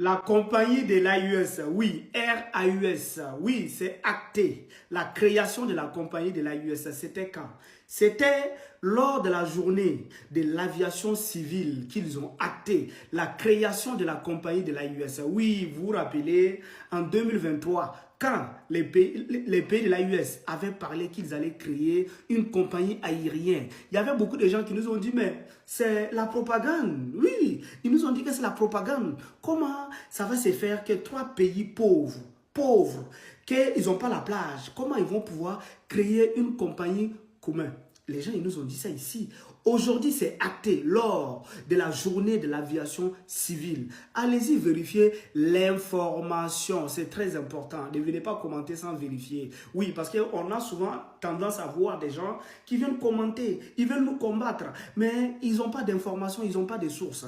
La compagnie de l'AUS, oui, RAUS, oui, c'est acté. La création de la compagnie de l'AUS, c'était quand? C'était lors de la journée de l'aviation civile qu'ils ont acté la création de la compagnie de l'AUS. Oui, vous vous rappelez, en 2023, quand les pays de l'AUS avaient parlé qu'ils allaient créer une compagnie aérienne, il y avait beaucoup de gens qui nous ont dit, mais c'est la propagande. Oui, ils nous ont dit que c'est la propagande. Comment ça va se faire que trois pays pauvres, qu'ils n'ont pas la plage, comment ils vont pouvoir créer une compagnie commune? Les gens, ils nous ont dit ça ici. Aujourd'hui, c'est acté lors de la journée de l'aviation civile. Allez-y vérifier l'information. C'est très important. Ne venez pas commenter sans vérifier. Oui, parce qu'on a souvent tendance à voir des gens qui viennent commenter. Ils veulent nous combattre. Mais ils n'ont pas d'informations, ils n'ont pas de sources.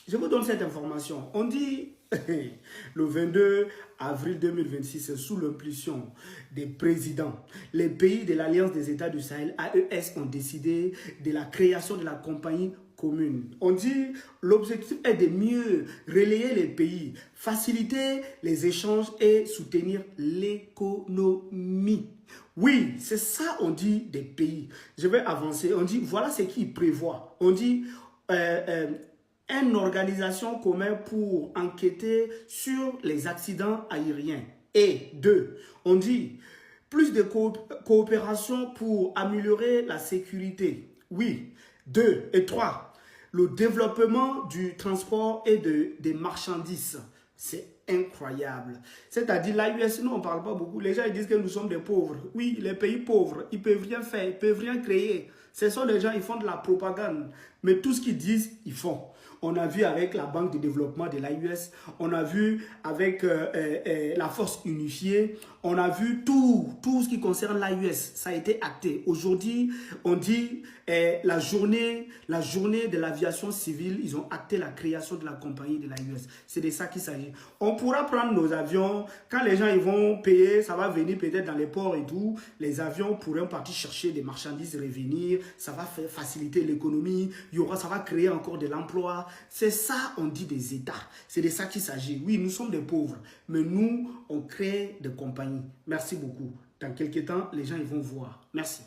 Je vous donne cette information. On dit le 22 avril 2026, sous l'impulsion des présidents, les pays de l'Alliance des États du Sahel, AES, ont décidé de la création de la compagnie commune. On dit l'objectif est de mieux relayer les pays, faciliter les échanges et soutenir l'économie. Oui, c'est ça on dit des pays. Je vais avancer. On dit voilà ce qu'ils prévoient. On dit une organisation commune pour enquêter sur les accidents aériens. Et deux, on dit plus de coopération pour améliorer la sécurité. Oui. Deux et trois, le développement du transport et des marchandises. C'est incroyable. C'est-à-dire, l'AUS, nous, on ne parle pas beaucoup. Les gens ils disent que nous sommes des pauvres. Oui, les pays pauvres, ils ne peuvent rien faire, ils ne peuvent rien créer. Ce sont des gens, ils font de la propagande. Mais tout ce qu'ils disent, ils font. On a vu avec la Banque de développement de l'AUS, on a vu avec la Force unifiée, on a vu tout ce qui concerne l'AUS. Ça a été acté. Aujourd'hui, on dit la journée de l'aviation civile, ils ont acté la création de la compagnie de l'AUS. C'est de ça qu'il s'agit. On pourra prendre nos avions, quand les gens ils vont payer, ça va venir peut-être dans les ports et tout, les avions pourront partir chercher des marchandises, revenir, ça va faciliter l'économie, ça va créer encore de l'emploi. C'est ça, on dit des États. C'est de ça qu'il s'agit. Oui, nous sommes des pauvres, mais nous, on crée des compagnies. Merci beaucoup. Dans quelques temps, les gens ils vont voir. Merci.